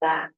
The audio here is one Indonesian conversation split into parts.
Dạ.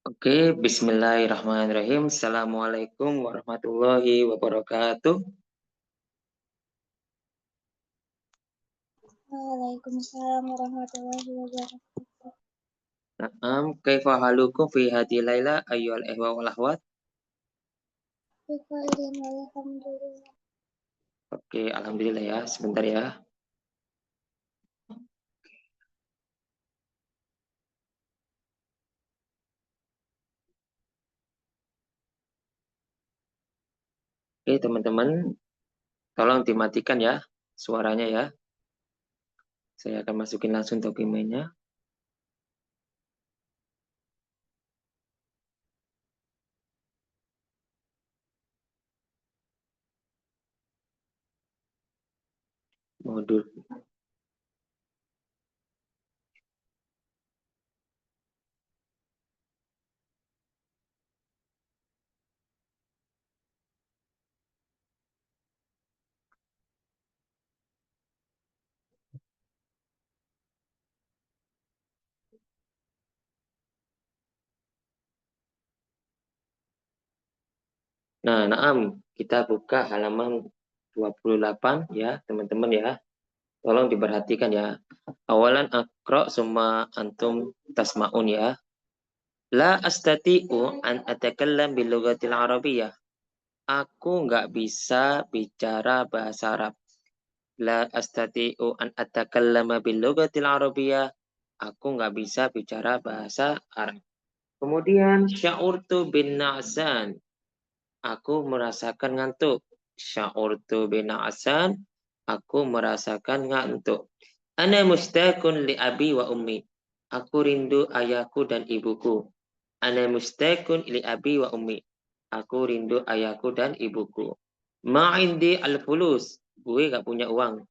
Oke, bismillahirrahmanirrahim. Assalamualaikum warahmatullahi wabarakatuh. Waalaikumsalam warahmatullahi wabarakatuh. Naam, kaifa halukum fi hadhihi laila ayyuhal ihwa wal akhwat? Bifairin walhamdulillah. Oke, alhamdulillah ya. Sebentar ya. Oke, teman-teman, tolong dimatikan ya suaranya ya. Saya akan masukin langsung dokumennya. Modul. Nah, naam, kita buka halaman 28 ya, teman-teman ya. Tolong diperhatikan ya. Awalan akro summa antum tasmaun ya. La astati'u an atakallam bil lughatil arabiyyah. Aku nggak bisa bicara bahasa Arab. La astati'u an atakallama bil lughatil arabiyyah. Aku nggak bisa bicara bahasa Arab. Kemudian sya'urtu bin na'san. Aku merasakan ngantuk. Sya'urtu bin na'san. Aku merasakan ngantuk. Ana mustaqun li abi wa ummi. Aku rindu ayahku dan ibuku. Ana mustaqun li abi wa ummi. Aku rindu ayahku dan ibuku. Ma'indi al-fulus. Gue gak punya uang.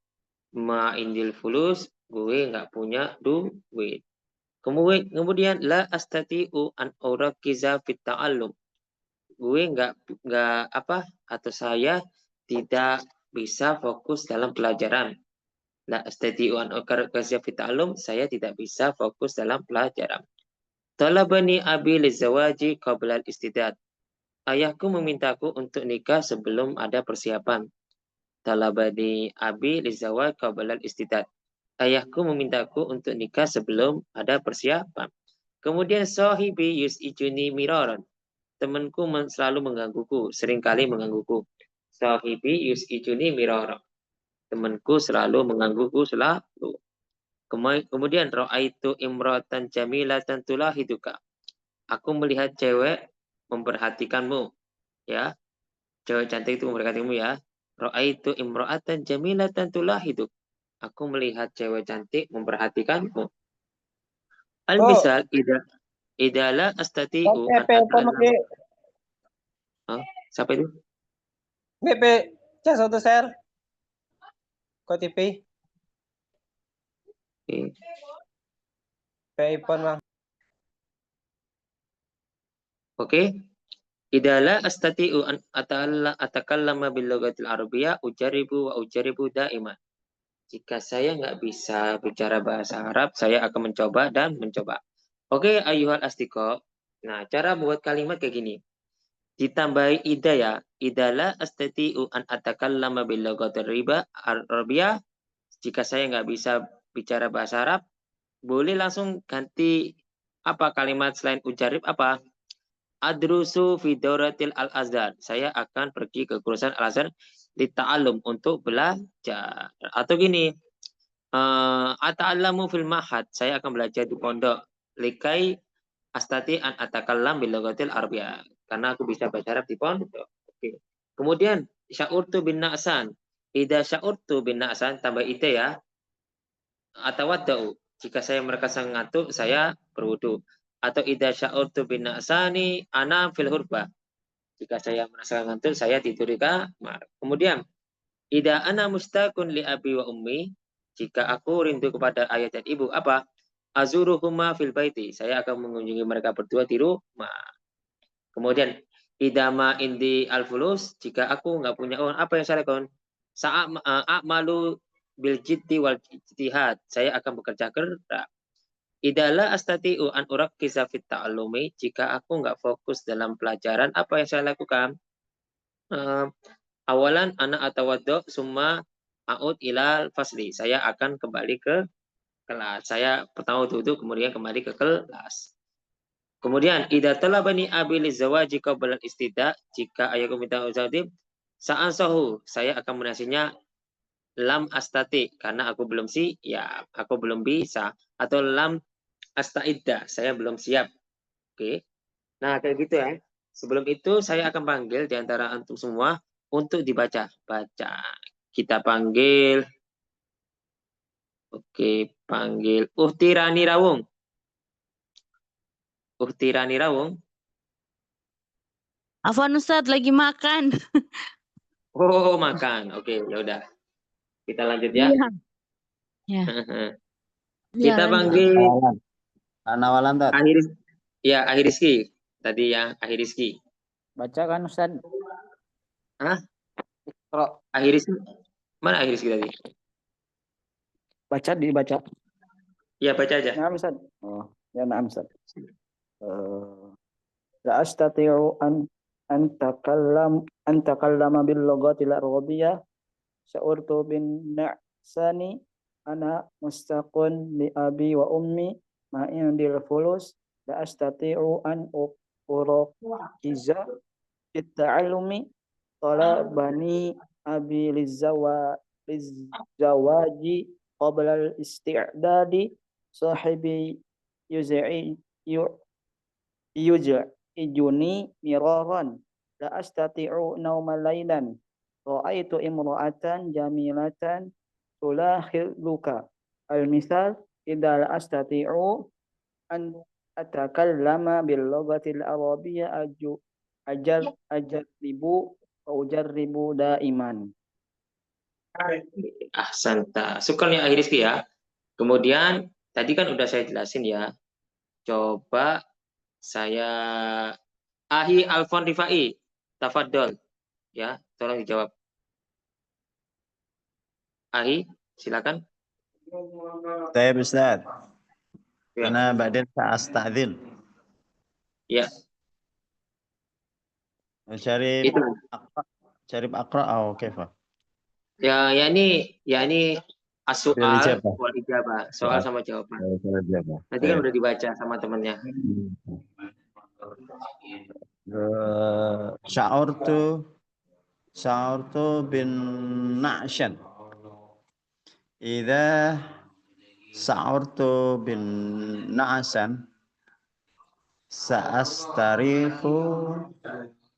Ma'indil fulus. Gue gak punya duit. Kemudian la astati'u an urakiza fit ta'allum. Gue nggak apa atau saya tidak bisa fokus dalam pelajaran. La astati'u an urakiza fit ta'allum. Saya tidak bisa fokus dalam pelajaran. Talabani abi lizawaji qabla al-istidad. Ayahku memintaku untuk nikah sebelum ada persiapan. Talabani abi lizawaj qabla al-istidad. Ayahku memintaku untuk nikah sebelum ada persiapan. Kemudian sahibi yus'ijuni miraran. Temanku selalu menggangguku, seringkali menggangguku. Sahibi yus'ijuni miraran. Temanku selalu menggangguku selalu. Kemudian ra'aitu imratan jamilatan tulahiduka. Aku melihat cewek memperhatikanmu, ya. Cewek cantik itu memperhatikanmu, ya. Ra'aitu imra'atan jamilatan tulahiduk. Aku melihat cewek cantik memperhatikanmu. Oh, Al-misal idala astati'u an BP pun ata'allam. oke. Siapa itu? BP, cek satu share. Kau TV, Oke. BP pun bang. Oke. Idala astati'u an atakallama bil lughatil arabiyyah ujaribu wa ujaribu da'iman. Jika saya nggak bisa bicara bahasa Arab, saya akan mencoba dan mencoba. Oke, ayuhal astiqo. Nah, cara buat kalimat kayak gini. Ditambahi ida ya. Idala astati'u an atakallama bil lughatil arabiyyah. Jika saya nggak bisa bicara bahasa Arab, boleh langsung ganti apa kalimat selain ujarib apa? Adrusu fi dauratil al-azhar. Saya akan pergi ke kursusan al-azhar di ta'allum untuk belajar. Atau gini, ata'allamu fil mahad. Saya akan belajar di pondok. Likai astati an atakallam bil lughatil arabiyyah. Karena aku bisa bahasa Arab di pondok. Oke. Kemudian sya'urtu bin na'san. Ida sya'urtu bin na'san tambah ide ya. Atau wada'u. Jika saya merasa ngantuk, saya berwudu. Atau ida sya'urtu bin na'sani ana fil hurbah. Jika saya merasa ngantuk, saya tidur di kamar. Kemudian ida ana mustaqun li abi wa ummi. Jika aku rindu kepada ayah dan ibu, apa? Azuruhuma fil baiti. Saya akan mengunjungi mereka berdua di rumah. Kemudian idama indi al-fulus. Jika aku nggak punya uang, apa yang saya lakukan? Saat malu bil jiddi wal ijtihad. Saya akan bekerja keras. Idala astati'u an urakkisa fit ta'allumi. Jika aku nggak fokus dalam pelajaran, apa yang saya lakukan? Awalan anak atawaddo summa a'ud ilal fasli. Saya akan kembali ke kelas. Saya pertama duduk, kemudian kembali ke kelas. Kemudian idza talabani abi lizawaji qabla istida, jika ayahku minta uzadib, sa'ansahu, saya akan menasinya lam astati karena aku belum siap, aku belum bisa, atau lam astaidda, saya belum siap. Oke. Nah, kayak gitu ya. Sebelum itu saya akan panggil di antara antum semua untuk dibaca. Baca. Kita panggil. Oke, panggil Uhtirani Rawung. Uhtirani Rawung. Afwan Ustadz lagi makan. Oh, makan. Oke, ya udah. Kita lanjut ya. Iya. Ya. Iya Kita lanjut. panggil Nawalan Tat. Akhir ya, Akhir Rizki. Tadi ya, Akhir Rizki. Baca kan Ustaz? Hah? Kalau Akhir Rizki. Mana Akhir Rizki tadi? baca dibaca. Ya, baca aja. Nah, Ustaz. Oh, ya nah, Ustaz. La astati'u an takallama bil lughatil arabiyyah sa'urtu bin na'sani ana mustaqun li abi wa ummi ma indil fulus la astati'u an urakiza fit ta'allumi talabani abi lizawaji qabla al-isti'dadi sahibi yuz'i yuj'ijuni miraran la astati'u nauma laylan ra'aitu imra'atan jamilatan tulakhiluka al-misal idza la astati'u an atakallama bil lughatil arabiyyah ajarribu wa ujarribu daiman. Ahsanta. Syukran ya Akhir Rizki ya. Kemudian tadi kan udah saya jelasin ya. Coba saya Ahi Alfon Rifai. Tafadol. Ya, tolong dijawab. Ahi, silakan. Saya Ustaz. Ya. Ana badin sa'astadzin. Ya. شريف Itu. أقرأ شريف أقرأ أو كيف؟ Ya ini as-soal بالإجابة wal ijabah, soal sama jawaban. بالإجابة Nanti kan udah dibaca sama temennya. شعرت شعرت بالنعشا إذا شعرت بالنعشا سأستريح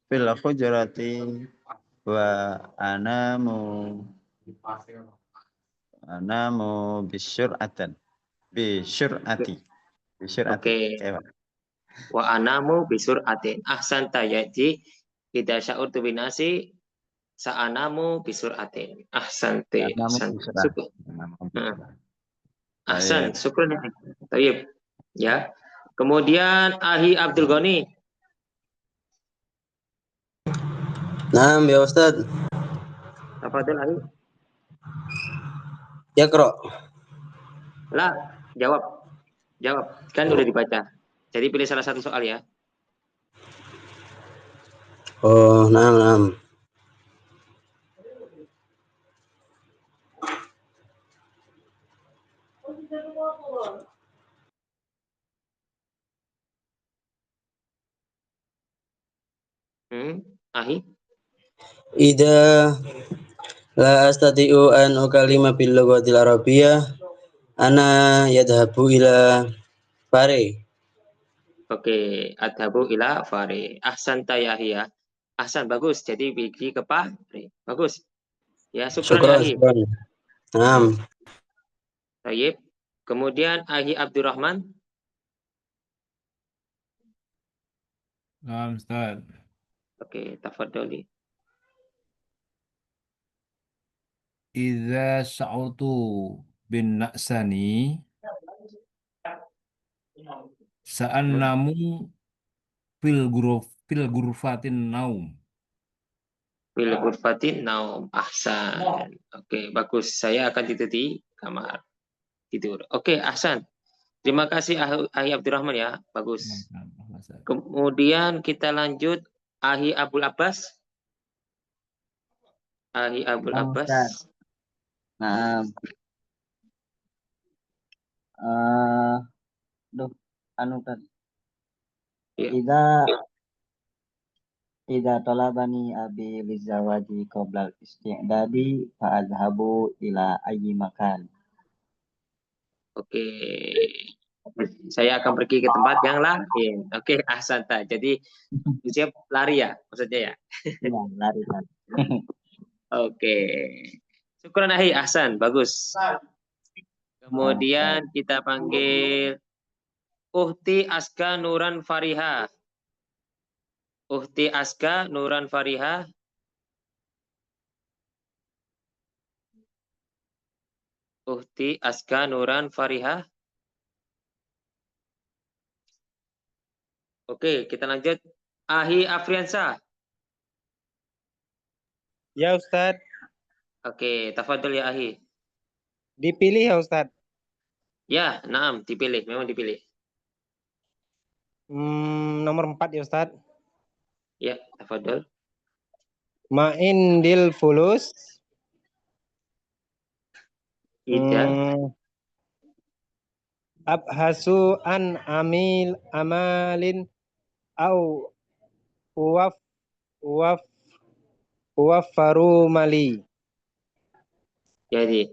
في الحجرة وأنام أنام بسرعة بسرعة Oke. كيف؟ Wa anamu bisur atin. Ahsanta jadi tidak sya'urtu binasi sa'anamu bisur atin. Ahsante. أنام Ahsan. بسرعة Syukur. أنام Nah, بسرعة. Ahsan. طيب. Syukur. Tayyib. Ya. Kemudian Ahi Abdul Ghani. نعم يا أستاذ. Tafadhol Ahi. يقرأ. Lah, jawab. Jawab. Kan udah dibaca. Jadi pilih salah satu soal ya. Oh نعم نعم. Ahi. إذا لا أستطيع أن أكلم باللغة العربية أنا يذهب إلى فاري. Oke, adhabu ila fari. Ahsan tayahi ya. Ahsan, bagus. Jadi pergi ke Fahri. Bagus. Ya, syukran ya شكرا Ahi. شكرا. نعم. Tayyib. Kemudian Ahi Abdurrahman. Naam, Ustaz. Oke, tafadholi. Idza sya'urtu bin na'sani sa'annamu fil ghurfatin naum. Fil ghurfatin naum. Ahsan. Oke, bagus. Saya akan tidur di kamar tidur. Oke, ahsan. Terima kasih Ahi Abdurrahman ya. Bagus. Kemudian kita lanjut Ahi Abul Abbas. Ahi Abul Naam, Abbas. Ustaz. Nah, anu kan. Ya. Ida talabani abi lizawaji qoblal isti'dadi fa'adhabu ila ayyi makan. Oke. Saya akan pergi ke tempat yang lain. Oke, ahsanta. Jadi siap lari ya maksudnya ya. Ya, lari. Oke. Syukran Ahi, ahsan, bagus. Kemudian kita panggil Uhti Aska Nuran Fariha. Uhti Aska Nuran Fariha. Uhti Aska Nuran Fariha. Oke, kita lanjut. Ahi Afriansa. Ya Ustadz, Oke, tafadhol ya Ahi. dipilih ya Ustadz. Ya, naam, dipilih, memang dipilih. Nomor 4 ya Ustadz. Ya, tafadhol. Ma'indil fulus. Ida. Abhasu an amalin au wafaru mali. Jadi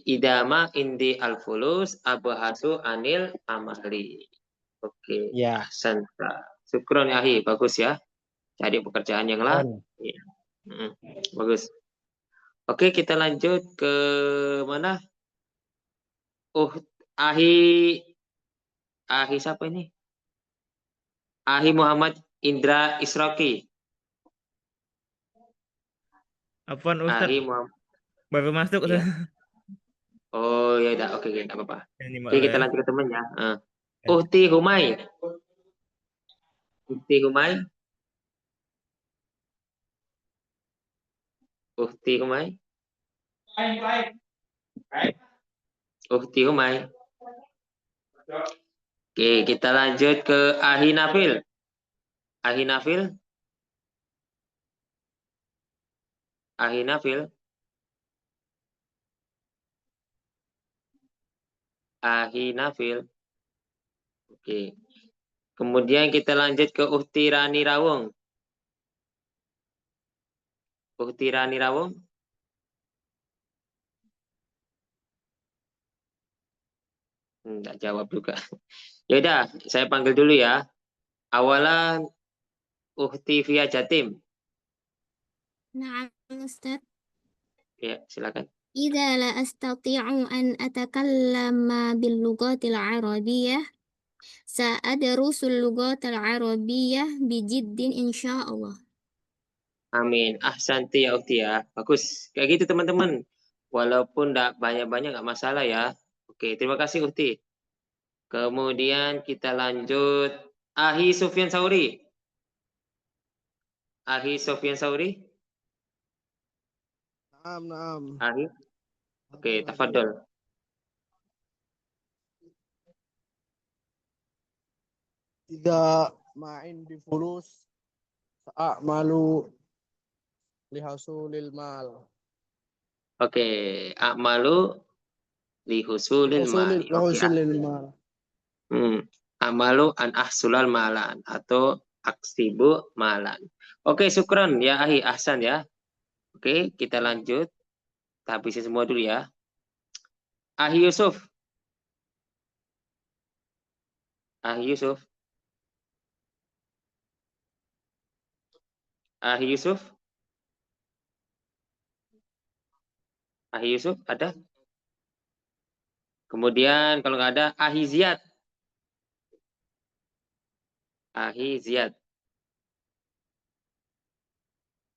idama indi al-fulus abhasu anil amali. Oke, Ya. ahsanta. Syukron ya Ahi, bagus ya. Cari pekerjaan yang lain. Ya. Bagus. Oke, kita lanjut ke mana? Ahi siapa ini? Ahi Muhammad Indra Isroki. Apaan Ustaz? Ahi Muhammad. Baru masuk Ya. Ustaz. Oh ya udah, oke, nggak apa-apa. Ini Oke, kita ya. lanjut ke temannya. Uhti Humay. Uhti Humay. Uhti Humay. Uhti Humay. Oke, kita lanjut ke Ahi Nafil. Ahi Nafil. Ahi Nafil. Ahi Nafil. Oke. Kemudian kita lanjut ke Uhti Rani Rawung. Uhti Rani Rawung. Enggak jawab juga. Ya udah, saya panggil dulu ya. Awalan Uhti Via Jatim. Na'am Ustaz. Ya, silakan. إذا لا أستطيع أن أتكلم باللغة العربية سأدرس اللغة العربية بجد إن شاء الله. Amin. Ahsanti ya Ukti ya. Bagus. Kayak gitu teman-teman. Walaupun enggak banyak-banyak enggak masalah ya. Oke, terima kasih Ukti. Kemudian kita lanjut. Ahi Sufyan Sauri. Ahi Sufyan Sauri. Naam. Ahi. Oke, tafadhol. Tidak main di fulus a'malu lihasulil mal. Oke, amalu lihusulil mali. Oke. mal. Amalu an ahsulal malan atau aksibu malan. Oke, syukran ya Ahi, ahsan ya. Oke, kita lanjut. Kita habisin semua dulu ya. Ahi Yusuf. Ahi Yusuf. Ahi Yusuf. Ahi Yusuf ada? Kemudian kalau nggak ada, Ahi Ziyad. Ahi Ziyad.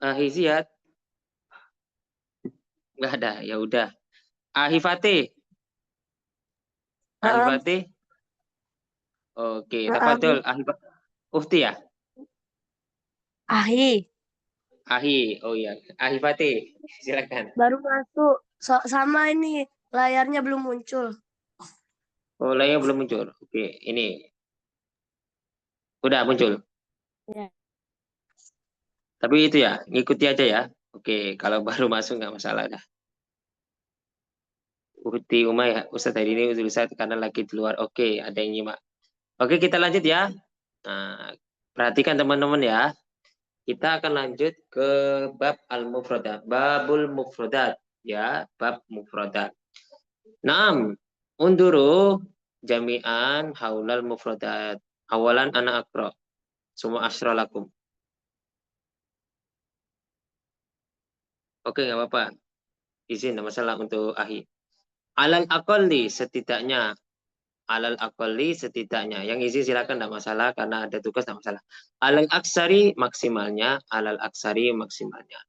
Ahi Ziyad. Nggak ada, ya udah. Ahi Fatih. Ahi Fatih. Oke, tafadhol. Ahi Ufti ya? Ahi, Ahi, oh iya. Ahi Fatih, silakan. baru masuk. Sama ini layarnya belum muncul. Oh, layar belum muncul. Oke, ini. Udah muncul. Ya. Tapi itu ya, ngikuti aja ya. Oke, kalau baru masuk nggak masalah dah. Uhti Umay, Ustaz hari ini Ustaz karena lagi di luar. Oke, ada yang nyimak. Oke, kita lanjut ya. Nah, perhatikan teman-teman ya. Kita akan lanjut ke bab al-mufradat. Babul mufradat ya, bab mufradat. Naam, unduru jami'an haulal mufradat. Awalan ana akra. Semua asralakum. Oke, nggak apa-apa. Izin, nggak masalah untuk Ahi. Alal aqalli setidaknya. Alal aqalli setidaknya. Yang izin silakan, nggak masalah karena ada tugas, nggak masalah. Alal aksari maksimalnya. Alal aksari maksimalnya.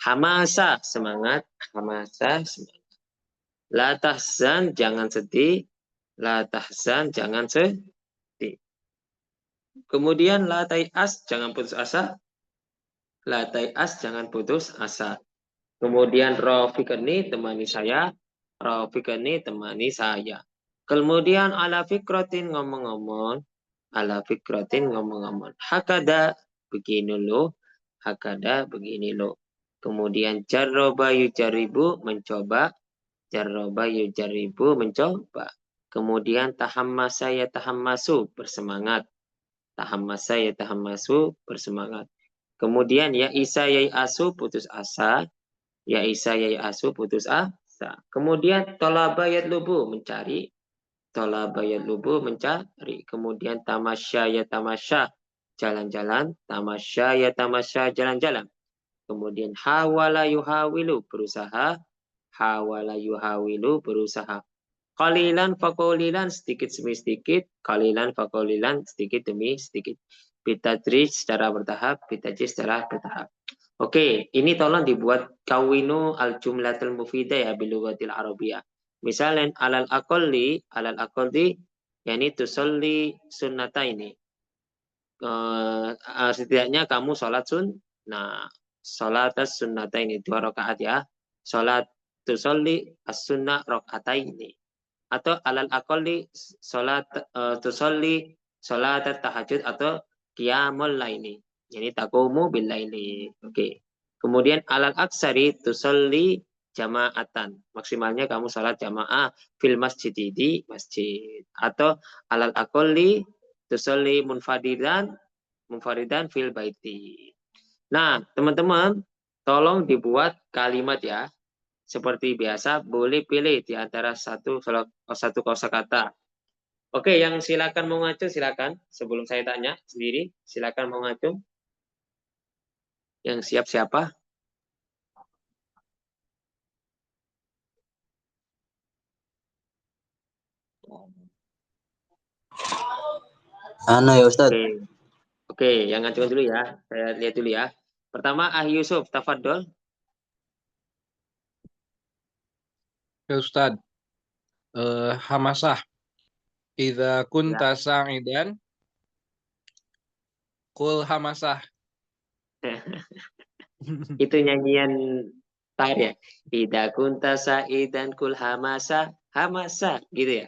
Hamasa semangat. Hamasa semangat. La tahzan jangan sedih. La tahzan jangan sedih. Kemudian la tai'as jangan putus asa. La tai'as jangan putus asa. Kemudian Rafiqani temani saya. Rafiqani temani saya. Kemudian ala fikratin ngomong-ngomong. Ala fikratin ngomong-ngomong. Hakada begini lo. Hakada begini lo. Kemudian jarroba yujaribu mencoba. Jarroba yujaribu mencoba. Kemudian tahammasa ya tahammasu bersemangat. Tahammasa ya tahammasu bersemangat. Kemudian ya isa ya asu putus asa. Ya isa ya asu putus asa. Kemudian tolaba yatlubu mencari. Tolaba yatlubu mencari. Kemudian tamasya ya tamasya jalan-jalan. Tamasya ya tamasya jalan-jalan. Kemudian hawala yuhawilu berusaha. Hawala yuhawilu berusaha. Qalilan faqalilan sedikit demi sedikit. Qalilan faqalilan sedikit demi sedikit. Bitadrij secara bertahap. Bitadrij secara bertahap. Oke, ini tolong dibuat kawinu al-jumlatul mufidah ya bilughatil arabiyah. Misalnya alal aqalli yakni tusolli sunnata ini. Setidaknya kamu sholat sunnah. Sholat sunnata ini 2 rakaat ya. Sholat tusolli as-sunnah rakaat ini. Atau alal aqalli sholat tusolli sholat tahajud atau qiyamul laili. Ini taqumu bil laili. Oke. Kemudian alal aksari tusolli jama'atan. Maksimalnya kamu salat jamaah fil masjid di masjid. Atau alal akolli tusolli munfaridan fil baiti. Nah, teman-teman, tolong dibuat kalimat ya. Seperti biasa, boleh pilih di antara satu kosakata. Oke, yang silakan mau ngacu silakan. Sebelum saya tanya sendiri, silakan mau ngacu. Yang siap siapa? Ana ya Ustaz. Oke, yang ngacu dulu ya. Saya lihat dulu ya. Pertama, Yusuf, tafadhol. Ya Ustaz. Hamasah. Idza kunta sa'idan qul hamasah. Itu nyanyian Tahir ya. Idza kunta sa'idan kul hamasa gitu ya.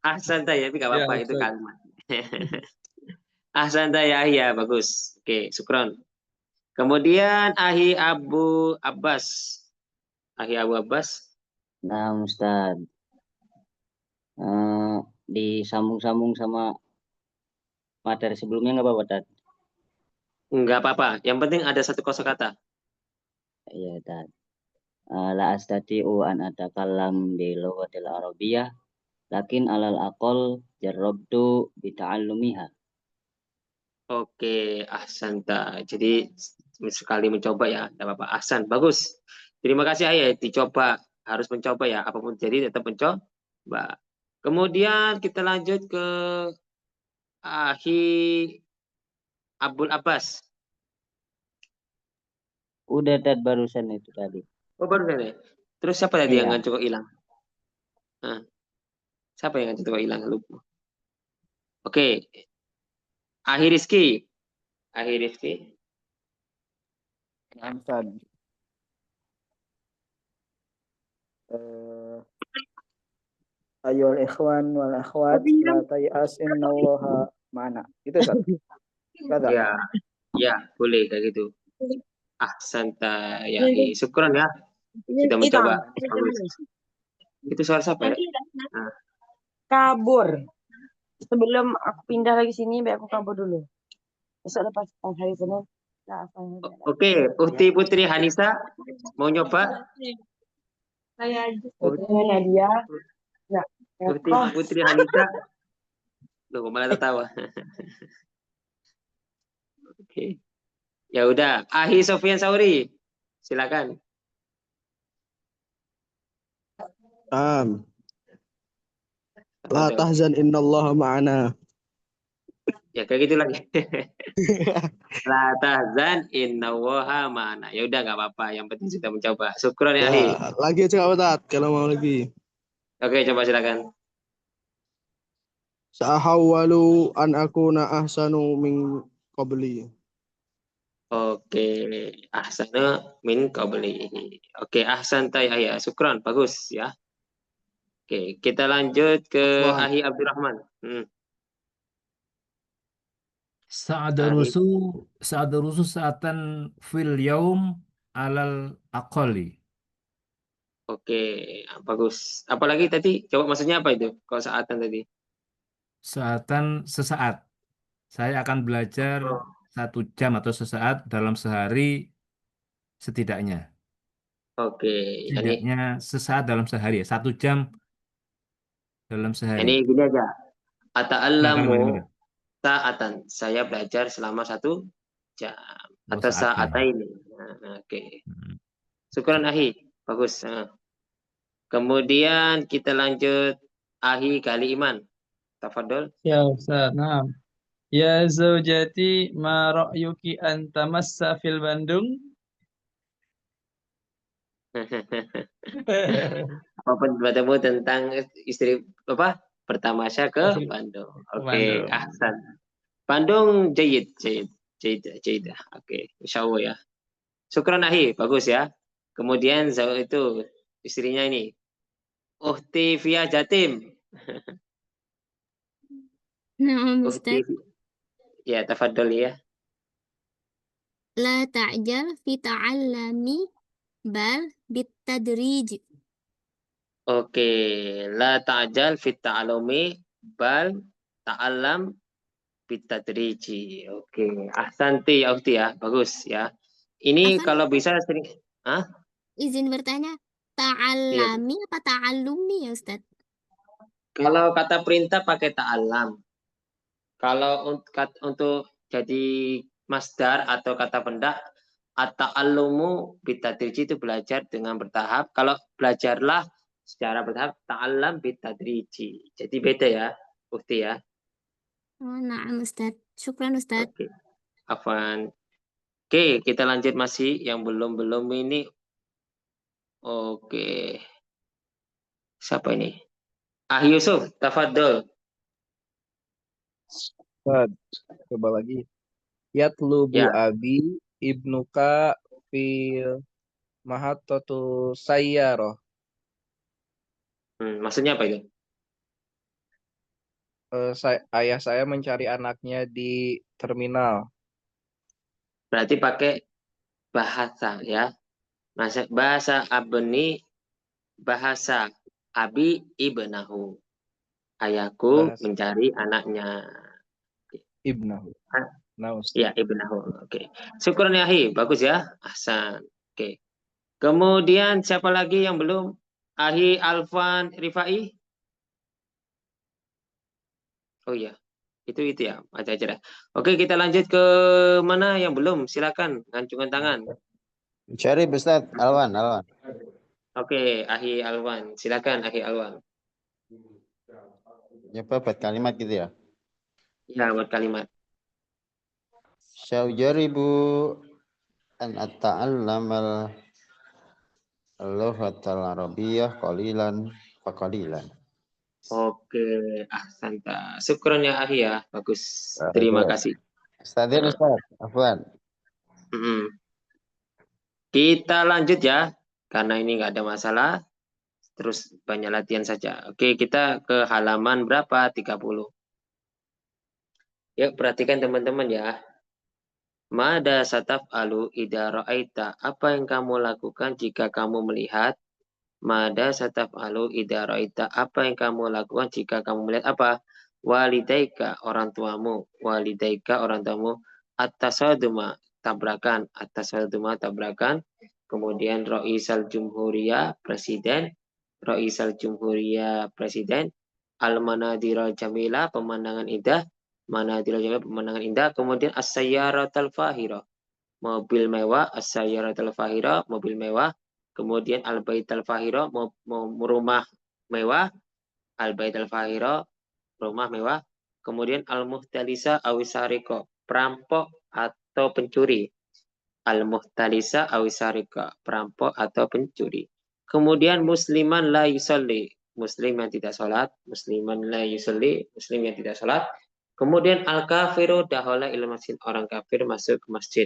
Ahsan ya, tapi gak apa-apa Ya, itu Ustaz. kalimat. Ahsan ya, bagus. Oke, syukron. Kemudian Abu Abbas. Abu Abbas. Nah, Ustaz. Disambung-sambung sama materi sebelumnya nggak apa-apa, Tad? Nggak apa-apa. Yang penting ada satu kosakata. Iya, Tad. La astati'u an atakallam bi lughatil arabiyyah lakin alal aqal jarrabtu bi ta'allumiha. Oke, ahsanta. Jadi sekali mencoba ya, tidak apa-apa. Ahsan, bagus. Terima kasih Ayah, dicoba. Harus mencoba ya, apapun jadi tetap mencoba. Kemudian kita lanjut ke Abul Abbas. Udah, Tad, barusan itu tadi. Oh, baru ya? Terus siapa tadi yang Iya. ngancuk kok hilang? Siapa yang ngancuk kok hilang? Lupa. Oke. Rizky. Ustaz. Ayol ikhwan wal akhwat la tayas innallaha ma'ana. Itu Ustaz. Ya, boleh kayak gitu. Ahsanta ya, syukran ya. Sudah mencoba. Bagus. Itu suara siapa ya? Kabur. Sebelum aku pindah lagi sini, biar aku kabur dulu. Besok lepas hari Senin. Oke, Uhti Putri Hanisa mau nyoba? Saya Nadia. Ya. Uhti Putri Hanisa. Loh, malah tertawa. Oke. Ya udah, Sofian Sauri. Silakan. La tahzan innallaha ma'ana. Ya kayak gitu lagi. La tahzan innallaha ma'ana. Ya udah nggak apa-apa, yang penting sudah mencoba. Syukron ya, Lagi aja Ustaz, kalau mau lagi. Oke, coba silakan. Sa'ahawwalu an akuna ahsanu min qabli. Oke, ahsana min qabli. Oke, ahsan ya, syukron, bagus ya. Oke, kita lanjut ke Abdurrahman. Sa'adarusu sa'atan fil yaum alal aqali. Oke, bagus. Apalagi tadi, coba maksudnya apa itu? Kalau saatan tadi? Saatan sesaat. Saya akan belajar 1 jam atau sesaat dalam sehari setidaknya. Oke, Setidaknya sesaat dalam sehari ya. 1 jam dalam sehari. Ini gini aja. Ata'allamu sa'atan. Saya belajar selama 1 jam. Atau sa'ataini. Oke. Syukran bagus. Kemudian kita lanjut Kali Iman. Tafadhol. Ya Ustaz, nah. Ya zaujati ma ra'yuki an tamassa fil Bandung? Apa pendapatmu tentang istri bertamasya ke Bandung? Oke, ahsan. Bandung jayid. Oke, insyaallah ya. Syukran bagus ya. Kemudian itu istrinya ini Uhti Via Jatim. Nah, Ustaz. Ya, tafadhol ya. La ta'jal fi ta'allami bal bitadrij. Oke, la ta'jal fit ta'alumi bal ta'allam bitadriji. Oke, ahsanti ya Ukti ya, bagus ya. Ini Afan, kalau bisa sering, izin bertanya, Iya. ta'allami apa ta'allumi ya Ustaz? Kalau kata perintah pakai ta'allam. Kalau untuk jadi masdar atau kata pendak, at-ta'allumu bitadriji itu belajar dengan bertahap. Kalau belajarlah secara bertahap, ta'allam bitadriji. Jadi beda ya, Ukti ya. Oh, na'am Ustaz. Syukran Ustaz. Oke, Afwan. Oke, kita lanjut masih yang belum ini. Oke. Siapa ini? Yusuf, tafadhol. Ustaz, coba lagi. Yatlubu Ya. abi ibnuka fil mahattatu sayyarah. Maksudnya apa itu? Ayah saya mencari anaknya di terminal. Berarti pakai bahasa ya. Bahasa abni, bahasa abi ibnahu. Ayahku Bahasa mencari anaknya. ibnahu. Nah, Ustaz. Ya, ibnahu. Oke. Syukran ya, bagus ya. Ahsan. Oke. Kemudian siapa lagi yang belum? Ahi Alfan Rifai. Oh iya. Itu ya, aja. Oke, kita lanjut ke mana yang belum? Silakan, gancungan tangan. Cari Ustaz, Alwan. Oke, Ahi Alwan. Silakan, Ahi Alwan. Ya, buat kalimat gitu ya. Ya, buat kalimat. Syajaribu an ata'allamal lughatal arabiyyah qalilan faqalilan. Oke, ahsanta. Syukron ya Ahi ya. Bagus. Terima kasih. Ustaz, Afwan. Kita lanjut ya. Karena ini nggak ada masalah. Terus banyak latihan saja. Oke, kita ke halaman berapa? 30. Yuk, perhatikan teman-teman ya. Mada sataf'alu idza ra'aita. Apa yang kamu lakukan jika kamu melihat? Mada sataf'alu idza ra'aita. Apa yang kamu lakukan jika kamu melihat apa? Walidaika, orang tuamu. Walidaika, orang tuamu. At-tasaduma, tabrakan. At-tasaduma, tabrakan. Kemudian Roisal Jumhuriyah, presiden. Roisal Jumhuriyah, presiden. Al-Manadira Jamila, pemandangan indah. Manadira Jamila, pemandangan indah. Kemudian As-Sayyaratul Fahira, mobil mewah. As-Sayyaratul Fahira, mobil mewah. Kemudian Al-Baitul Fahira, rumah mewah. Al-Baitul Fahira, rumah mewah. Kemudian Al-Muhtalisa Awisariko, perampok atau pencuri. Al-Muhtalisa Awisariko, perampok atau pencuri. Kemudian Musliman la yusalli, muslim yang tidak sholat. Musliman la yusalli, muslim yang tidak sholat. Kemudian al-kafiru dahola il masjid, orang kafir masuk ke masjid.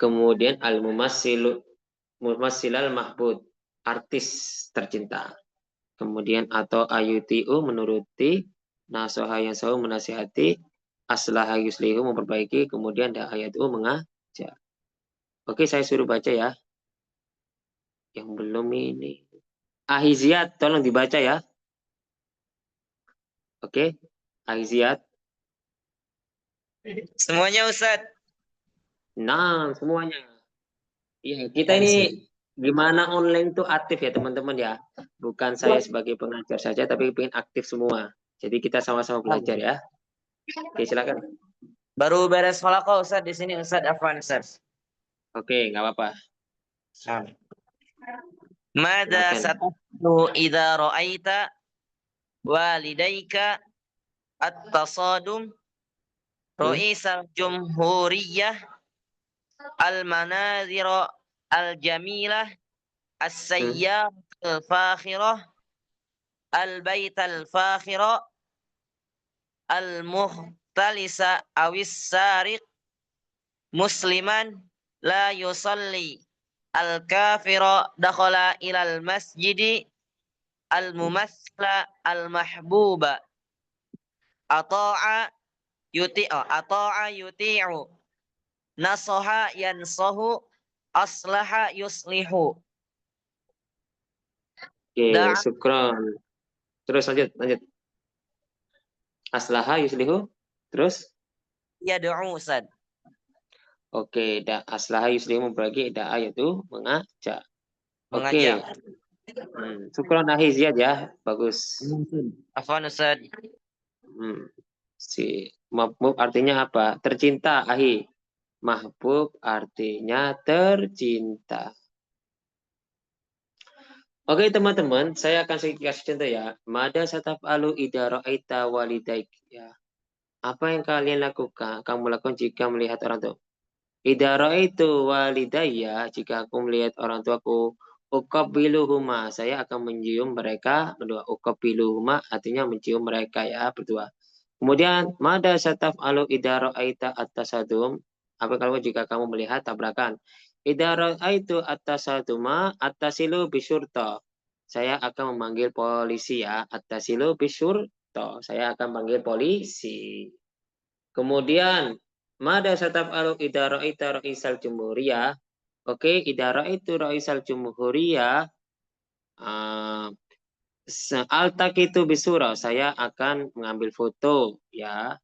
Kemudian al-mumassilal mahbud, artis tercinta. Kemudian atau ayutiu, menuruti. Nasoha yang selalu menasihati. Aslaha yuslihu, memperbaiki. Kemudian da'ayatu, mengajar. Oke, saya suruh baca ya. Yang belum ini. Ahiziat, tolong dibaca ya. Oke, Ahiziat. Semuanya Ustaz. Nah, semuanya. Iya, kita ini gimana online tuh aktif ya teman-teman ya. Bukan saya sebagai pengajar saja, tapi pengen aktif semua. Jadi kita sama-sama belajar ya. Oke, silakan. Baru beres sekolah kok Ustaz di sini Ustaz Afwan Ustaz. Oke, nggak apa-apa. Mada sataflu idza ra'aita walidaika at-tasadum Roisal Jumhuriyah Al-Manazira Al-Jamilah As-Sayyar Al-Fakhirah Al-Bait Al-Fakhirah Al-Muhtalisa Awis-Sariq Musliman La Yusalli Al-Kafira Dakhala Ilal Masjidi Al-Mumassila Al-Mahbuba Ata'a yuti'u nasoha yansohu, aslaha yuslihu. Oke, Da'a syukron. Terus lanjut. Aslaha yuslihu. Terus? yad'u, Ustaz. Oke, aslaha yuslihu berarti da'a yaitu mengajak. Mengajak. Oke. Syukron ahi Ziyad ya. Bagus. Afwan, Ustaz. Si mahbub artinya apa? Tercinta ahi. Mahbub artinya tercinta. Oke teman-teman, saya akan sedikit kasih contoh ya. Mada sataf'alu idza ra'aita walidaik ya. Apa yang kalian lakukan? Kamu lakukan jika melihat orang tua. Idza ra'aitu walidayya, jika aku melihat orang tuaku, uqabbiluhuma, saya akan mencium mereka berdua. Uqabbiluhuma artinya mencium mereka ya berdua. Kemudian mada sataf'alu idza ra'aita at-tasadum, apa kalau jika kamu melihat tabrakan? Idza ra'aitu at-tasaduma attasilu bisyurta. Saya akan memanggil polisi ya. Attasilu bisyurta. Saya akan panggil polisi. Kemudian mada sataf'alu idza ra'aita ra'isal jumhuriyah. Oke, idza ra'aitu ra'isal jumhuriyah altaqitu bisura, saya akan mengambil foto ya.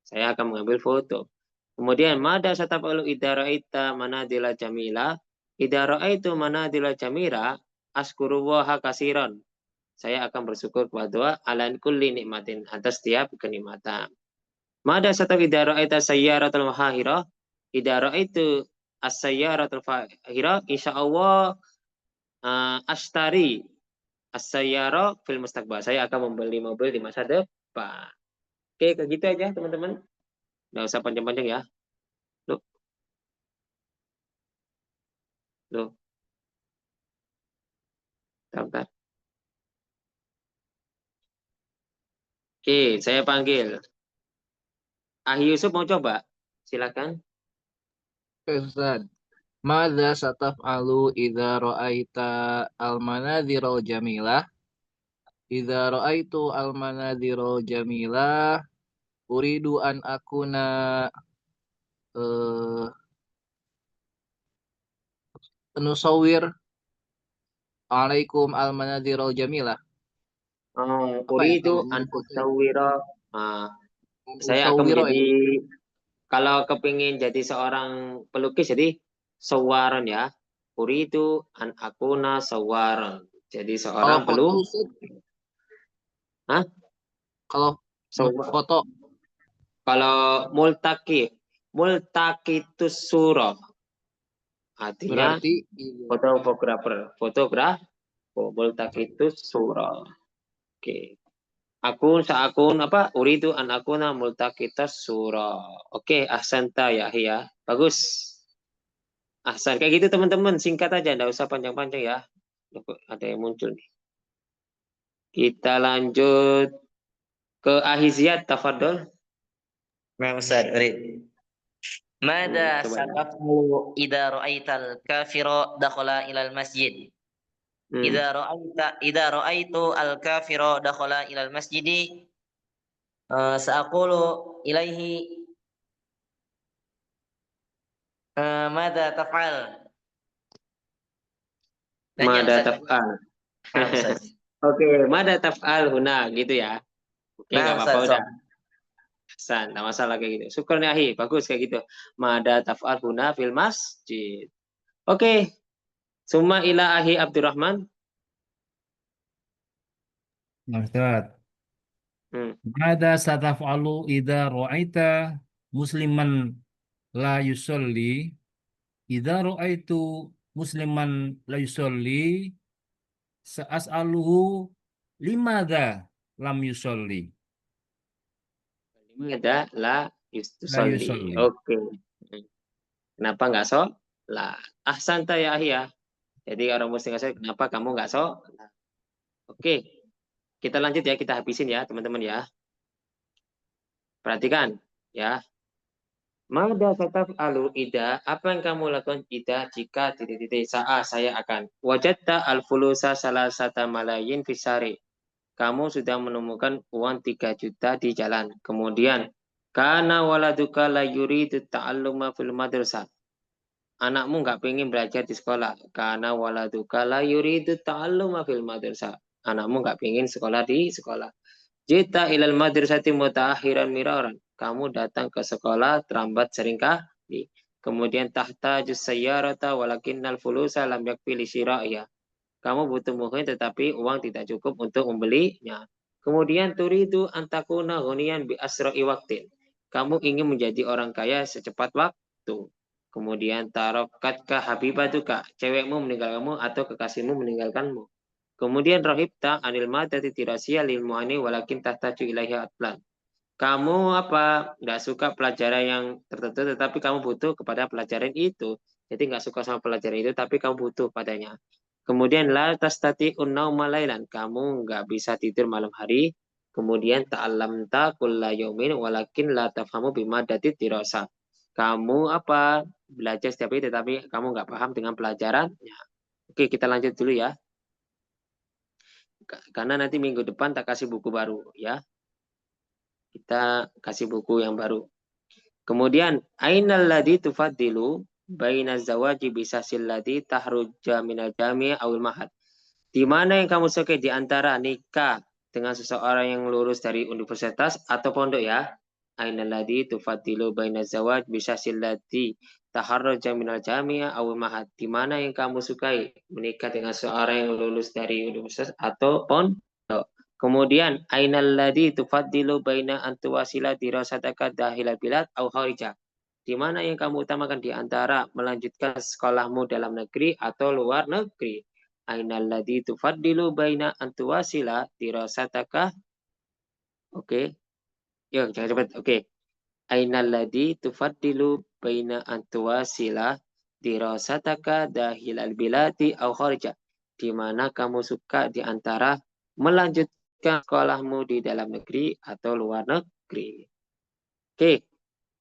Saya akan mengambil foto. Kemudian mada sataf'alu idza ra'aita manadila jamila. Idza ra'aitu manadila jamila askurullaha kasiran. Saya akan bersyukur kepada Allah ala kulli nikmatin, atas setiap kenikmatan. Mada sataf'alu idza ra'aita sayyaratul mahahira. Idza ra'aitu as-sayyaratul fahira insyaallah ashtari as-sayyara fil mustaqbal. Saya akan membeli mobil di masa depan. Oke, kayak gitu aja teman-teman. Nggak usah panjang-panjang ya. Loh. Bentar. Oke, saya panggil. Ahi Yusuf mau coba? Silakan. Ustaz. Madza sataf'alu idza ra'aita al-manadhirul jamilah? Idza ra'aitu al-manadhirul jamilah uridu an akuna nusawwir alaikum al-manadhirul jamilah. Uridu an usawwira. Saya akan menjadi, kalau kepingin jadi seorang pelukis jadi sawaran ya. Uridu an akuna sawaran. Jadi seorang pelukis. Hah? Kalau foto. Kalau multaqitus surah. Artinya berarti fotografer. Multaqitus surah. Oke. Akun apa? Uridu an akuna multaqitas surah. Oke, ahsanta ya Hia. Bagus. Ahsan. Kayak gitu teman-teman, singkat aja, enggak usah panjang-panjang ya. Ada yang muncul nih. Kita lanjut ke Ahiziyat, tafadhol. Nah, Ustaz, urid. Mada sataf'alu idza ra'aital kafira dakhala ilal masjid. Idza ra'aitu al-kafira dakhala ilal masjidi sa'aqulu ilaihi mada taf'al. Mada taf'al. Oke, mada taf'al huna gitu ya. Oke, enggak apa-apa udah. Hasan, enggak masalah kayak gitu. Syukran ya Ahi, bagus kayak gitu. Mada taf'al huna fil masjid. Oke. Summa ila Ahi Abdurrahman. Ustaz. Mada sataf'alu idza ra'aita musliman la yusolli. Idza ra'aitu musliman la yusolli sa'as'aluhu limadza lam yusolli. Limadza la yusolli. Oke. Kenapa enggak sholat? Ahsanta ya Ahi ya. Jadi orang muslim kenapa kamu enggak sholat? Oke. Kita lanjut ya, kita habisin ya teman-teman ya. Perhatikan ya. Mada sataf'alu idza, apa yang kamu lakukan idza jika titik-titik saya akan. Wajadta al-fulusa salasata malayin fisari. Kamu sudah menemukan uang 3 juta di jalan. Kemudian Kana waladuka la yuridu ta'alluma fil madrasah. Anakmu nggak pengen belajar di sekolah. Kana waladuka la yuridu ta'alluma fil madrasah. Anakmu nggak pengen sekolah di sekolah. Jita ilal madrasati mutaakhiran miraran. Kamu datang ke sekolah terlambat seringkali. Kemudian tahta jusayyarata walakinnal fulusa lam yakfi li syira'iyah. Kamu butuh muhim tetapi uang tidak cukup untuk membelinya. Kemudian turidu antakuna ghaniyan bi asra'i waqtin. Kamu ingin menjadi orang kaya secepat waktu. Kemudian tarokatka habibatuka. Cewekmu meninggalkanmu atau kekasihmu meninggalkanmu. Kemudian rohibta anil madati tirasiya lil mu'ani walakin tahtaju ilaihi atlan. Kamu nggak suka pelajaran yang tertentu tetapi kamu butuh kepada pelajaran itu. Jadi nggak suka sama pelajaran itu tapi kamu butuh padanya. Kemudian la tastati unnauma lailan. Kamu nggak bisa tidur malam hari. Kemudian ta'allamta kulla yaumin walakin la tafhamu bimadati tirasa. Kamu belajar setiap hari tetapi kamu nggak paham dengan pelajarannya. Oke, kita lanjut dulu ya. Karena nanti minggu depan tak kasih buku baru ya. Kita kasih buku yang baru. Kemudian ainal ladzi tufaddilu baina zawaji bisasil ladzi tahruja minal jami' awil mahad. Di mana yang kamu sukai di antara nikah dengan seseorang yang lulus dari universitas atau pondok ya? Ainal ladzi tufaddilu baina zawaj bisasil ladzi taharraja minal jami' awil mahad. Di mana yang kamu sukai menikah dengan seorang yang lulus dari universitas atau pondok? Kemudian ainal ladzi tufaddilu baina antuwasila dirasataka dahilal bilad au kharija. Di mana yang kamu utamakan di antara melanjutkan sekolahmu dalam negeri atau luar negeri? Ainal ladzi tufaddilu baina antuwasila dirasataka. Oke. Yuk, jangan cepat. Oke. Ainal ladzi tufaddilu baina antuwasila dirasataka dahilal biladi au kharija. Di mana kamu suka di antara melanjutkan sekolahmu di dalam negeri atau luar negeri. Oke.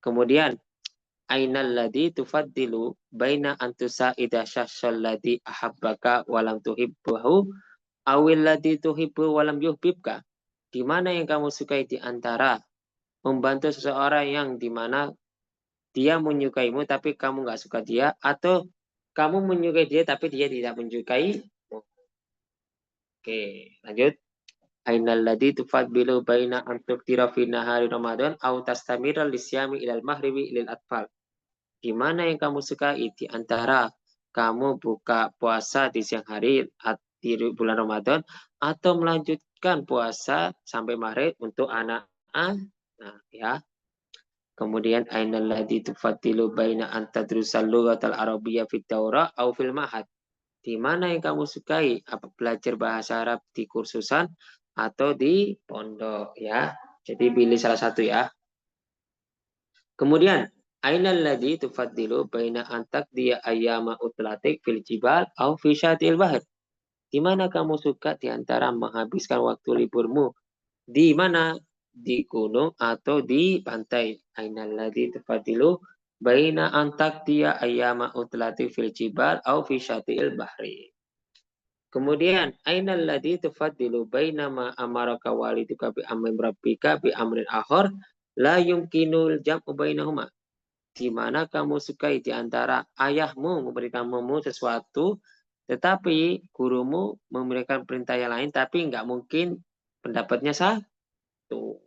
Kemudian ainal ladzi tufaddilu baina antusa ida syassal ladzi ahabbaka walam tuhibbahu awil ladzi tuhibbu walam yuhibbuka. Di mana yang kamu sukai di antara membantu seseorang yang di mana dia menyukaimu tapi kamu nggak suka dia, atau kamu menyukai dia tapi dia tidak menyukaimu. Oke, lanjut. Ainal ladzi tufaddilu baina an tuftira fi nahari Ramadan aw tastamira lisyami ilal maghribi lil atfal. Di mana yang kamu sukai di antara kamu buka puasa di siang hari di bulan Ramadan atau melanjutkan puasa sampai maghrib untuk anak-anak ya. Kemudian ainal ladzi tufaddilu baina an tadrusal lughatal arabiyyah fit daurah aw fil ma'had. Di mana yang kamu sukai belajar bahasa Arab di kursusan atau di pondok ya. Jadi pilih salah satu ya. Kemudian ainal ladzi tufaddilu baina an taqdiya ayyama utlatik fil jibal aw fi syatil bahr. Di mana kamu suka di antara menghabiskan waktu liburmu? Di mana? Di gunung atau di pantai. Ainal ladzi tufaddilu baina an taqdiya ayyama utlatik fil jibal aw fi syatil bahri. Kemudian ainal ladzi tufaddilu baina ma amaraka waliduka bi amrin rabbika bi amrin akhar la yumkinul jam'u bainahuma. Di mana kamu sukai di antara ayahmu memberikan kamu sesuatu tetapi gurumu memberikan perintah yang lain tapi nggak mungkin pendapatnya satu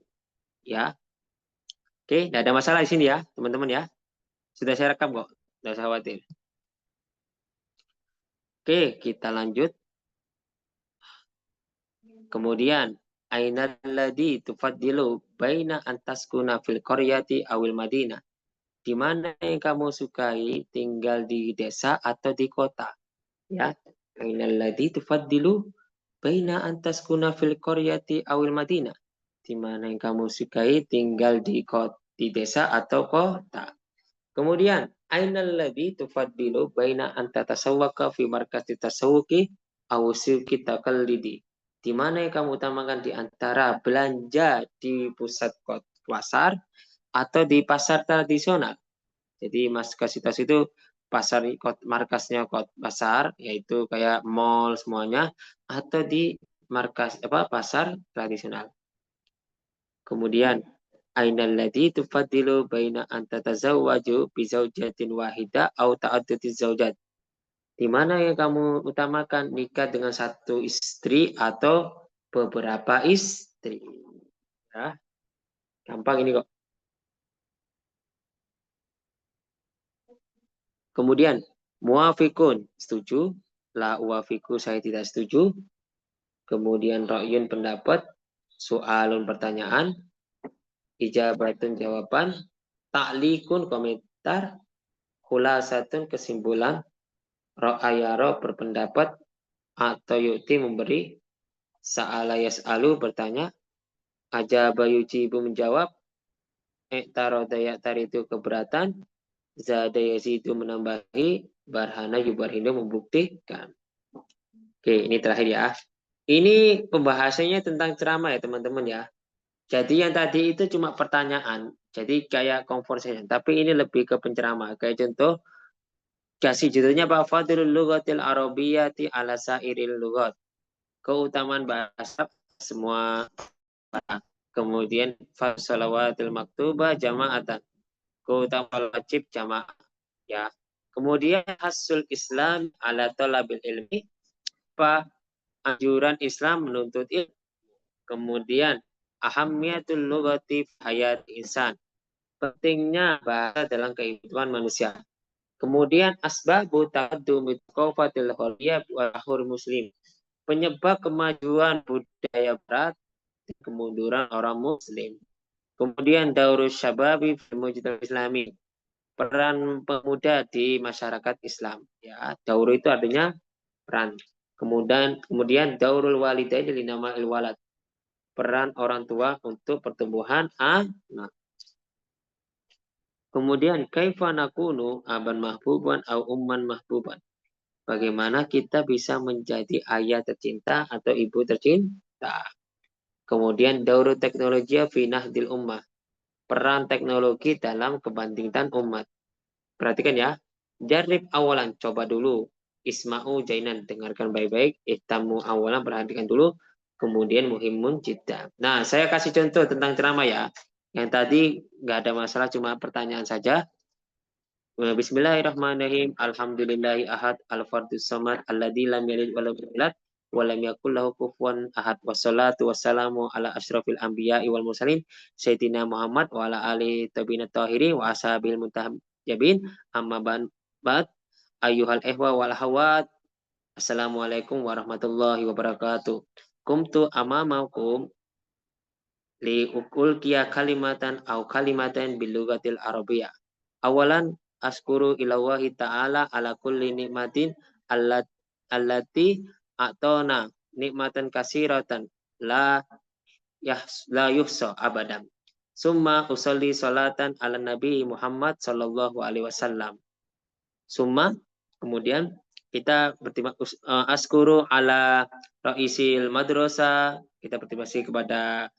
ya. Oke, nggak ada masalah di sini ya teman-teman ya. Sudah saya rekam kok, nggak usah khawatir. Oke, kita lanjut. Kemudian ainal ladzi tufaddilu baina antaskuna fil qaryati awil madinah. Di mana yang kamu sukai tinggal di desa atau di kota? Ya. Ainal ladzi tufaddilu baina antaskuna fil qaryati awil madinah. Di mana yang kamu sukai tinggal di desa atau kota? Kemudian ainal ladzi tufaddilu baina antatasawwaka fi markaz tasawwuki aw suqi taqallidi. Di mana yang kamu utamakan di antara belanja di pusat pasar atau di pasar tradisional. Jadi markas itu pasar markasnya pasar yaitu kayak mall semuanya atau di markas pasar tradisional. Kemudian Ainal ladzi tufaddilu baina an tatazawwaju bi zaujatin wahida au ta'addudi zaujat. Di mana yang kamu utamakan nikah dengan satu istri atau beberapa istri? Ya, gampang ini kok. Kemudian muafikun setuju, la uafiku saya tidak setuju. Kemudian ra'yun pendapat, soalun pertanyaan, ijabatun jawaban, ta'likun komentar, khulasatun kesimpulan, ra'ayaro berpendapat, atau yu'ti memberi, sa'ala yas'alu bertanya, ajaba yujibu menjawab, iktaroda ya'taridu keberatan, zada yazidu menambahi, barhana yubarhinu membuktikan. Oke, ini terakhir ya. Ini pembahasannya tentang ceramah ya teman-teman ya. Jadi yang tadi itu cuma pertanyaan. Jadi kayak conversation. Tapi ini lebih ke penceramah. Kayak contoh, kasih judulnya apa? Fadlul lughatil arabiyyati ala sairil lughat. Keutamaan bahasa semua. Kemudian fasalawatil maktubah jama'atan. Keutamaan wajib jamaah. Ya. Kemudian hasul Islam ala talabil ilmi. Anjuran Islam menuntut ilmu. Kemudian ahammiyatul lughati hayat insan. Pentingnya bahasa dalam kehidupan manusia. Kemudian asbabu taqaddumi thaqafatil gharbiyyah wa akhir muslim. Penyebab kemajuan budaya barat dan kemunduran orang muslim. Kemudian daurus syababi fil mujtama islami. Peran pemuda di masyarakat Islam. Ya, daur itu artinya peran. Kemudian daurul walidaini li nama'il walad. Peran orang tua untuk pertumbuhan anak. Kemudian kaifa nakunu aban mahbuban au umman mahbuban. Bagaimana kita bisa menjadi ayah tercinta atau ibu tercinta. Kemudian dauru teknologi fi nahdil ummah. Peran teknologi dalam kebangkitan umat. Perhatikan ya. Jarib awalan, coba dulu. Isma'u jainan, dengarkan baik-baik. Ihtamu awalan, perhatikan dulu. Kemudian muhimun jidda. Nah, saya kasih contoh tentang ceramah ya. Yang tadi nggak ada masalah, cuma pertanyaan saja. Bismillahirrahmanirrahim. Alhamdulillahi ahad al-fardus samad alladzi lam yalid wa lam yulad wa lam yakul lahu kufuwan ahad. Wassalatu wassalamu ala asyrafil anbiya'i wal mursalin sayyidina Muhammad wa ala alihi tabinat tahirin wa ashabil muntajabin amma ba'd ayyuhal ihwa wal hawat. Assalamualaikum warahmatullahi wabarakatuh. Kumtu amamakum li ukul kia kalimatan au kalimatan bil lughatil arabiyyah. Awalan askuru ilallahi ta'ala ala kulli nikmatin allati a'tona nikmatan kasiratan la yuhsa abadan. Summa usolli salatan ala Nabi Muhammad sallallahu alaihi wasallam. Summa kemudian kita berterima askuru ala ra'isil madrasah, kita berterima kasih kepada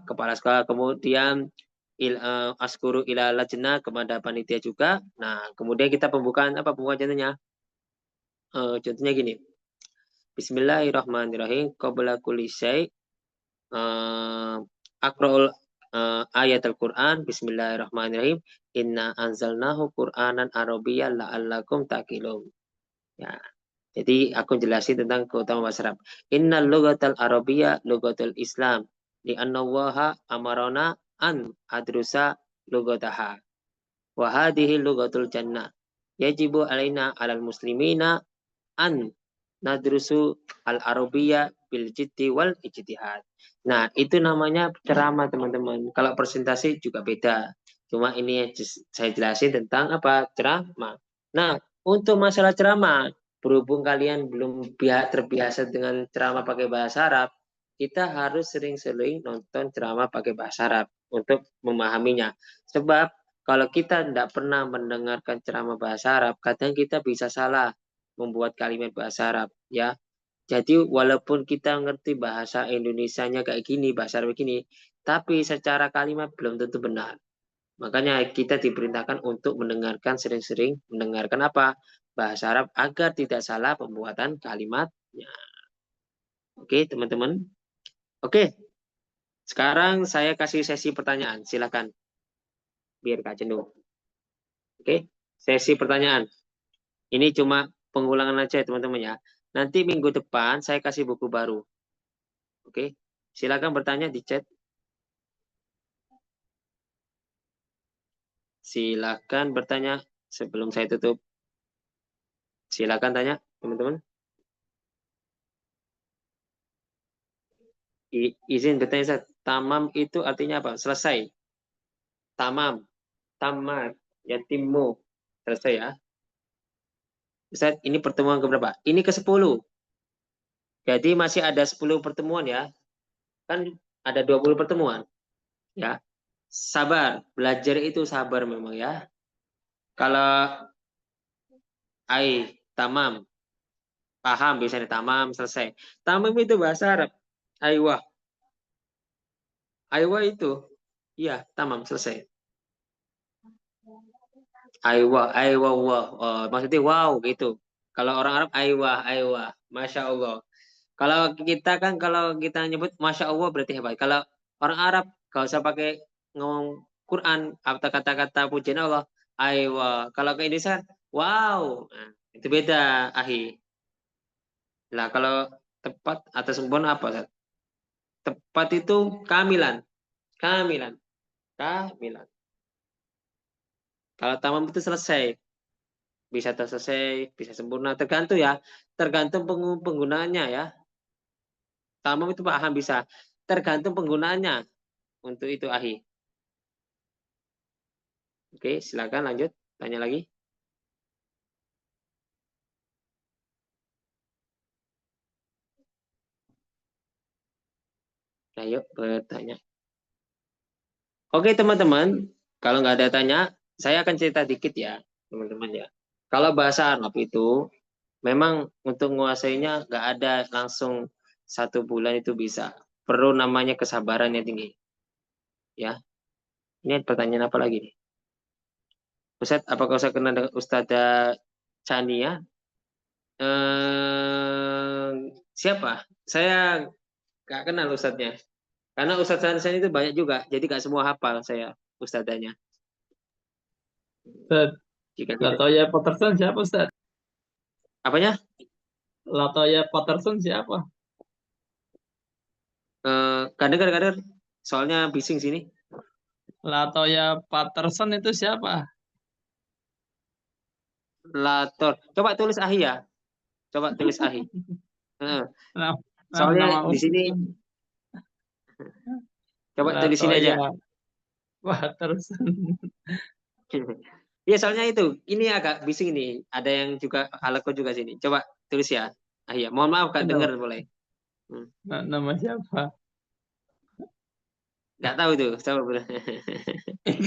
kepala sekolah, kemudian askuru ila lajna, kepada panitia juga. Nah, kemudian kita pembukaan contohnya? Contohnya gini. Bismillahirrahmanirrahim. Qabla kulli syai' aqra'ul ayat al-Qur'an. Bismillahirrahmanirrahim. Inna anzalnahu Qur'anan Arabiyyan la'allakum taqilun. Ya. Jadi aku jelasin tentang keutamaan bahasa Arab. Innal lughatal arabiyyah lughatul Islam. Li anna Allaha amarona an adrusa lughataha. Wa hadhihi lughatul jannah. Yajibu alaina alal muslimina an nadrusu al-arabiyyah bil jiddi wal ijtihad. Nah, itu namanya ceramah teman-teman. Kalau presentasi juga beda. Cuma ini saya jelasin tentang ceramah. Nah, untuk masalah ceramah, berhubung kalian belum terbiasa dengan ceramah pakai bahasa Arab, kita harus sering-sering nonton ceramah pakai bahasa Arab untuk memahaminya. Sebab kalau kita tidak pernah mendengarkan ceramah bahasa Arab, kadang kita bisa salah membuat kalimat bahasa Arab, ya. Jadi walaupun kita ngerti bahasa Indonesianya kayak gini, bahasa Arab gini, tapi secara kalimat belum tentu benar. Makanya kita diperintahkan untuk mendengarkan, sering-sering mendengarkan bahasa Arab agar tidak salah pembuatan kalimatnya. Oke, teman-teman. Oke. Sekarang saya kasih sesi pertanyaan. Silakan. Biar Kak Jenuh. Oke, sesi pertanyaan. Ini cuma pengulangan aja teman-teman ya. Nanti minggu depan saya kasih buku baru. Oke, silakan bertanya di chat. Silakan bertanya sebelum saya tutup. Silakan tanya, teman-teman. Izin bertanya, Ustaz. Tamam itu artinya apa? Selesai. Tamam. Tamat. Yatimmu. Selesai ya. Ustaz, ini pertemuan keberapa? Ini ke-10. Jadi masih ada 10 pertemuan ya. Kan ada 20 pertemuan. Ya. Sabar. Belajar itu sabar memang ya. Kalau tamam. Paham biasanya tamam, selesai. Tamam itu bahasa Arab. Aywa. Aywa itu. Iya, tamam, selesai. Aywa, aywa, wah. Oh, maksudnya wow gitu. Kalau orang Arab aywa, aywa. Masya Allah. Kalau kita kan kalau kita nyebut Masya Allah berarti hebat. Kalau orang Arab gak usah pakai ngomong Quran atau kata-kata pujian Allah. Aywa. Kalau ke Indonesia, wow. Nah, itu beda, ahi. Nah, kalau tepat atau sempurna apa, Ustaz? Tepat itu kamilan. Kamilan. Kamilan. Kalau tamam itu selesai. Bisa selesai, bisa sempurna. Tergantung ya. Tergantung penggunaannya ya. Tamam itu paham bisa. Tergantung penggunaannya. Untuk itu ahi. Oke, silakan lanjut. Tanya lagi. Ayo bertanya. Oke teman-teman, kalau nggak ada tanya, saya akan cerita dikit ya teman-teman ya. Kalau bahasa Arab itu memang untuk menguasainya nggak ada langsung 1 bulan itu bisa. Perlu namanya kesabaran yang tinggi. Ya, ini pertanyaan apa lagi nih? Ustadz, apakah saya kenal dengan Ustadzah Chania? Siapa? Saya nggak kenal Ustadznya. Karena Ustadz Sansan itu banyak juga, jadi nggak semua hafal saya Ustadzanya. Ustaz, Jika tidak, Latoya Patterson siapa Ustaz? apanya? Latoya Patterson siapa? Kader, soalnya bising sini. Latoya Patterson itu siapa? Lator. Coba tulis ahi ya. Coba tulis ahi. Soalnya Nama di sini. Coba tulis sini aja. Latoya Patterson. Iya soalnya itu. Ini agak bising nih. Ada yang juga alako juga sini. Coba tulis ya. Ahi ya. Mohon maaf Kak, dengar boleh. Nama siapa? Nggak tahu tuh. Coba.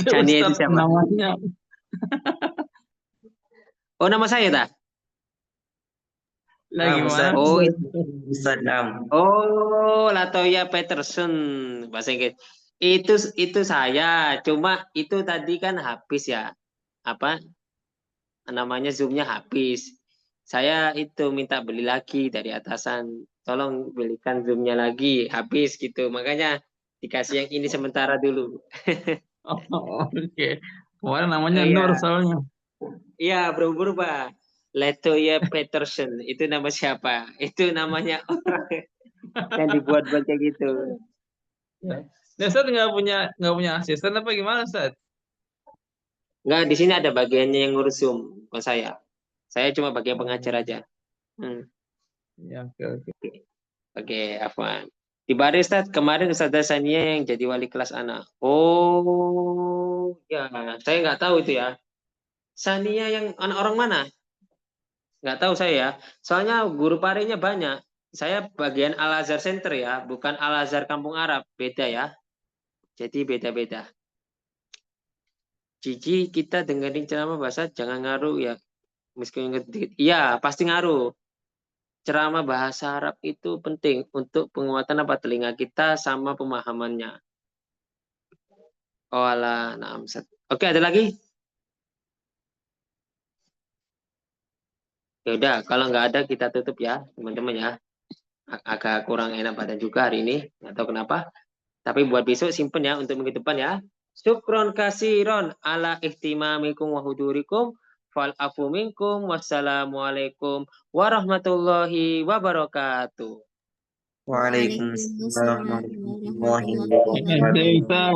Chania itu siapa? Namanya. Oh, nama saya tak? Lagi mana? Oh, Ustaz Nam. Oh, Latoya Peterson bahasa Inggris. Itu saya. Cuma itu tadi kan habis ya. Apa? Namanya Zoom-nya habis. Saya itu minta beli lagi dari atasan. Tolong belikan Zoom-nya lagi. Habis gitu. Makanya dikasih yang ini sementara dulu. Oh, oke. Kemarin namanya Iya. Nur soalnya. Iya, berubah-ubah. Latoya Peterson. Itu nama siapa? Itu namanya orang yang dibuat-buat kayak gitu. Ya. Ustaz nggak punya asisten apa gimana Ustaz? Enggak, di sini ada bagiannya yang ngurus Zoom, bukan saya. Saya cuma bagian pengajar aja. Ya, oke. Oke, Afwan. Di baris Ustaz, kemarin Ustazah Sania yang jadi wali kelas anak. Oh, ya, saya nggak tahu itu ya. Sania yang anak orang mana? Nggak tahu saya ya. Soalnya guru parinya banyak. Saya bagian Al-Azhar Center ya, bukan Al-Azhar Kampung Arab. Beda ya. Jadi beda-beda. Cici, kita dengerin ceramah bahasa jangan ngaruh ya. Meskipun iya, pasti ngaruh. Ceramah bahasa Arab itu penting untuk penguatan apa telinga kita sama pemahamannya. Oh alah, nah, oke, ada lagi? Ya udah, kalau nggak ada kita tutup ya, teman-teman ya. Agak kurang enak badan juga hari ini, nggak tahu kenapa. Tapi buat besok simpen ya untuk minggu depan ya. Syukron kasiron ala ihtimamikum wa hudurikum. Fal afu minkum. Wassalamualaikum warahmatullahi wabarakatuh. Waalaikumsalam warahmatullahi Ustaz.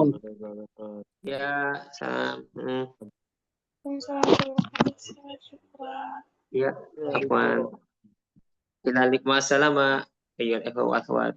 Ya, salam. Ya, afwan. Waalaikumsalam. Ayyuhal ikhwah wal akhwat.